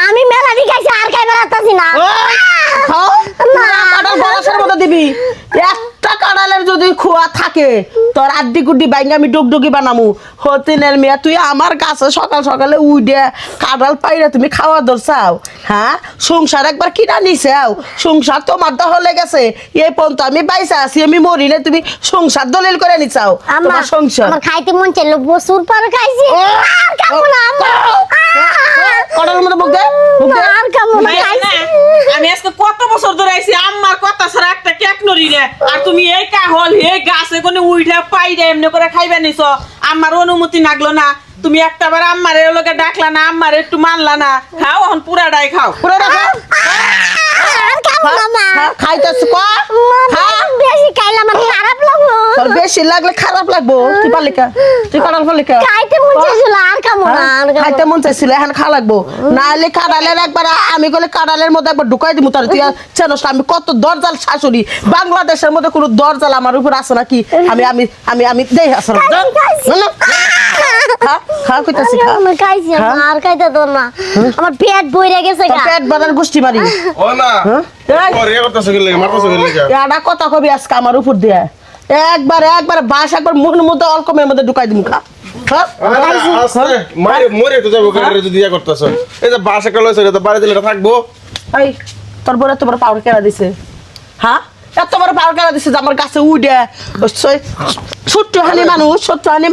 আমি মেলাডি খাইছি আর খাই বেড়াতাছি না খাও কাঁঠাল বরসের মতো দিবি একটা কাঁঠালের যদি খোয়া থাকে তোর আড্ডি গুড্ডি বাইঙ্গা আমি ডুগডুগি বানামু হতিনের মেয়ে তুই আমার কাছে সকাল সকালে উইডে কাঁঠাল পাইরে তুমি খাওয়া দরছাও হ্যাঁ সংসার একবার কিনা নিছাও সংসার তোমার দহলে গেছে এই পর্যন্ত আমি বাইসা আছি আমি মরি না তুমি সংসার দলিল করে নিছাও তোমার সংসার আমার খাইতে মন চাইলো বসুর পর খাইছি আর খাবো না কাঁঠালের মতো মুখ দে আর খাবো না খাইছি আমি আজকে কত বছর ধরে আইছি আম্মার কথা ছাড়া একটা কেক নড়ি রে আর তুমি এই কাহল হে গাছে কোনে উইঠা পাইরা এমনি করে খাইবা নিছো আমার অনুমতি লাগলো না তুমি একটাবার আম্মারে লগে ডাকলা না আম্মারে একটু মানলা না খাও এখন পুরাটাই খাও পুরোটা খাও আর খাবো না মা খাইতেছ কো বেশি খাইলে আমার খারাপ লাগবো তোর বেশি লাগলে খারাপ লাগবো তুই পালিকা তুই কাঁঠাল পালিকা খাইতে মন চাইছিল আর খাবো না আর খাবো খাইতে মন চাইছিল এখন খা লাগবো নাহলে কাঁঠালের একবার আমি বলে কাঁঠালের মধ্যে একবার ঢুকাই দিব তার তুই চেনস না আমি কত দরজাল শাশুড়ি বাংলাদেশের মধ্যে কোনো দরজাল আমার উপর আছে নাকি আমি আমি আমি আমি দেই আসলে খা খা কইতাছি খা আমি খাইছি আর খাইতে তো না আমার পেট বইরা গেছে তোর গা পেট বানার গোষ্ঠী মারি ও না এই, ওরে করতেছ কি লাগে মারতেছ কি লাগে এটা কথা কবি আজকে আমার উপর দিয়ে একবার বাস একবার মুখের মধ্যে অলকমের মধ্যে ঢুকাই দিমু খা হ্যাঁ আস্তে মারে মরে তো যাবো করে যদি ইয়া করতেছ এই যে বাসা কল হইছে এটা বাড়ি দিলে এটা থাকবো এই তোর বড় তোমার পাওয়ার কেনা দিছে হ্যাঁ এত বড় পাওয়ার কেনা দিছে যে আমার গাছে উইডে ছোট্ট হানি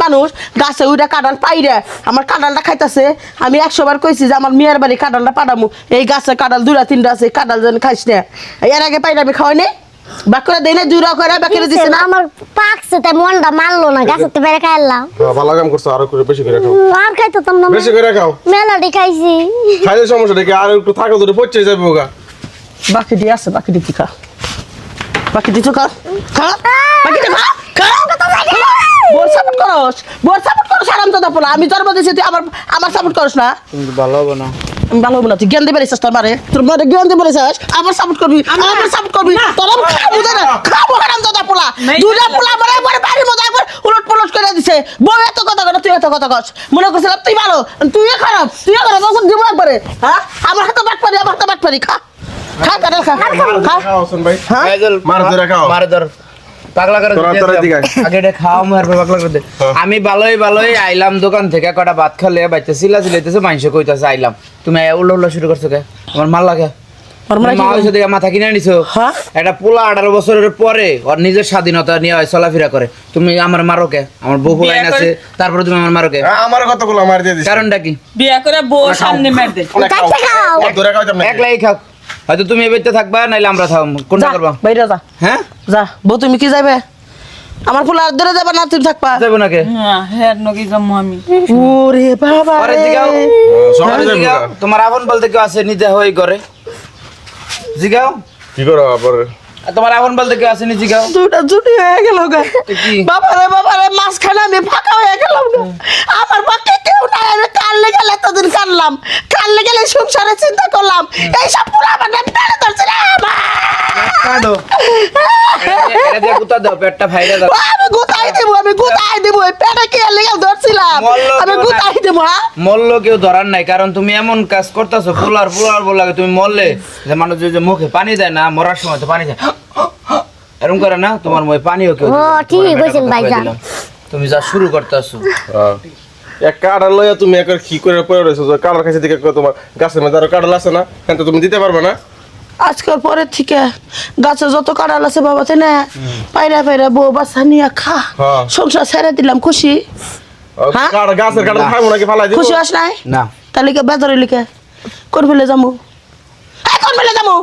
মানুষ গাছে উইডে কাঁঠাল পাইরে আমার কাঁঠালটা খাইতেছে আমি 100 বার কইছি যে আমার মেয়ের বাড়ি কাঁঠালটা পাঠামু এই গাছে কাঁঠাল 2টা 3টা আছে কাঁঠাল যেন খাইস না এর আগে পাইরে আমি খাওয়াই নি বাকরে দেই না 2 করে বাকরে দিছে না আমার পাকছে তাই মনটা মানলো না গাছতে বেড়ে খাইলাম ভালো কাম করছো আর একটু বেশি করে খাও আর খাইতে তো না বেশি করে খাও মেলাডি খাইছি খাইলে সমস্যা দেখে আর একটু থাকো ধরে পচে যাবে ওগা বাকি দিয়ে আছে বাকি দিয়ে খা বাকি দিয়ে খা খা বাকি দিয়ে খা বোর সাপোর্ট করস আরাম তো দাপলা আমি জন্ম দিয়েছি তুই আমার সাপোর্ট করস না কিন্তু ভালো হবে না আমি ভালো হবে না তুই জ্ঞান দিবে রেছিস তোর মারে জ্ঞান দিবে রেছিস আমার সাপোর্ট করবি তোর খাবো না খাবো আরাম তো দাপলা দুইটা পোলা মারে একবার বাড়ির মধ্যে একবার উলট পলট করে দিছে বউ এত কথা কর তুই এত কথা কস মনে করছিলাম তুই ভালো তুই খারাপ তখন দিব একবারে হ্যাঁ আমার হাতে বাট পারি খা খা কাঁঠাল খা খা খাও হোসেন ভাই হ্যাঁ মার ধরে খাও মারে ধর পাগলা করে তোরা দিকে আয়। আগে এটা খাওয়া মারবে পাগলা করে দে আমি ভালোই আইলাম দোকান থেকে কটা ভাত খালে বাইতে চিল্লাইতেছে মাংস কইতাছে আইলাম তুমি উল্লা শুরু করছো কে আমার মাল লাগে মা হইছে দেখে মাথা কিনে নিছো হ্যাঁ? এটা পোলা 18 বছরের পরে ওর নিজের স্বাধীনতা নিয়ে চলাফেরা করে তুমি আমার মারো কে আমার বউ লাইন আছে তারপরে তুমি আমার মারো কে আমার কতগুলো মার দিয়ে দিছ কারণটা কি বিয়া করে বউ সামনে মার দে কাইতে খাও ধরে খাও তুমি একলাই খাও হয়তো তুমি এই বাড়িতে থাকবা নাইলে আমরা থাকবো কোনটা যা, করবা বাইরে যা হ্যাঁ যা বউ তুমি কি যাবে আমার ফুল আর ধরে যাবে না তুমি থাকবা যাবো না কে হ্যাঁ হ্যাঁ নকি জম্মু আমি ওরে বাবা পরে রে। জিগাও সকালে যাবো জিগাও তোমার আপন বলতে কেউ আছে নিতে হই করে জিগাও কি করো আবার আর তোমার আপন বলতে কেউ আছে নি জিগাও দুটা জুটি হয়ে গেল গা কি? বাবা রে মাঝখানে আমি ফাঁকা হয়ে গেলাম গা আমার বাকি কেউ নাই আমি কানলে গেলে এতদিন কানলে গেলে সংসারে চিন্তা করলাম এইসব পুরা মানে পেড়ে ধরছে রে আমার কাটো এটা দিয়ে কুতা দাও পেটটা ফাইরা দাও আমি গুতাই দেবো এই পেটে কে লেগে ধরছিলাম মল্ল আমি কেউ গুতাই নাই। দেবো হ্যাঁ মল্ল কেউ ধরার নাই কারণ তুমি এমন কাজ করতেছো পোলার বলাকে তুমি মরলে যে মানুষ যে মুখে পানি দেয় না মরার সময় তো পানি দেয় এরকম করে না তোমার মুখে পানিও কেউ ও, দিবে না। ঠিকই তোমার কইছেন বেটা ভাইজান। দিলাম। তুমি যা শুরু করতেছো এক কাঁঠাল লইয়া তুমি একবার কি করে পড়ে রয়েছো যে কাঁঠাল খাইছে দিকে তোমার গাছের মধ্যে আরো কাঁঠাল আছে না হ্যাঁ তো তুমি দিতে পারবে না আজকের পরে থেকে গাছে যত কাঁঠাল আছে বাবা তাই না পাইরা বউ বাচ্চা নিয়ে খা হ্যাঁ। সংসার ছেড়ে দিলাম খুশি হ্যাঁ? গাছের কাঁঠাল খাবো নাকি ফালাই দিব খুশি হস নাই না তাহলে কে বেজারে লিখে কোন ফেলে যাবো কোন ফেলে যাবো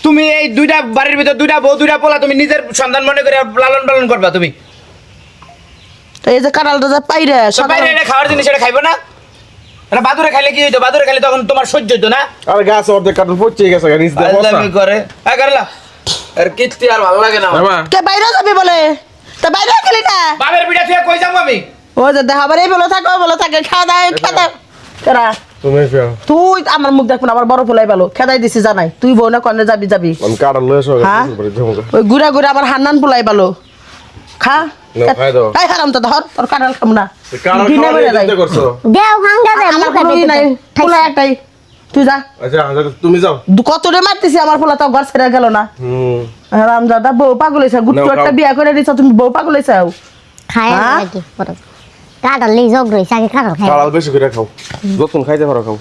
তুমি এই দুইটা বাড়ির ভিতর দুইটা বউ দুইটা পোলা তুমি নিজের সন্তান মনে করে লালন পালন করবা তুমি তো এই যে কাঁঠালটা যে পাইরে তো বাইরে এটা খাওয়ার জিনিস এটা খাইবো না এটা বাদুরে খাইলে কি হইতো বাদুরে খাইলে তখন তোমার সহ্য হইতো না আর গাছ অর্ধেক কাঁঠাল পচে গেছে নিচ দিয়ে বসা আল্লামি করে করলা আর কিস্তি আর ভালো লাগে না আমার। মামা কে বাইরে যাবি বলে তা বাইরে গেলি না বাপের পিঠা তুই কই যাবো আমি ও যে দেখা বারে বলে থাকে খাওয়া দাওয়া কেরা তুমি ফের তুই আমার মুখ দেখবো না আমার বড় ফুলাই ভালো খেদাই দিছি জানাই তুই বউ না কনে যাবি আমি কাঁঠাল লয়ে এসো হ্যাঁ? ওই গুড়া আমার হান্নান ফুলাই ভালো খা না, খাই দাও। তাই হারাম তো ধর তোর কাঁঠাল খাম না কাঁঠাল ঘৃণা খাওয়া বেড়ে যায়। দিতে করছো দেও হাঙ্গা দে আমার কোনো ই নাই ফুলাই একটাই তুই যা আচ্ছা তুমি যাও কত রে মারতেছি আমার পোলা তো ঘর ছেড়ে গেল না রামদাদা বউ পাগল হয়েছে গুট্টু নাও, একটা খাও। বিয়া করে দিছ তুমি বউ পাগল হয়েছে খায় হ্যাঁ? নাকি কাঁঠাল লেই জগ রয়েছে আগে কাঁঠাল খাই কাড়াল বেশি করে খাও যতক্ষণ খাইতে পারো খাও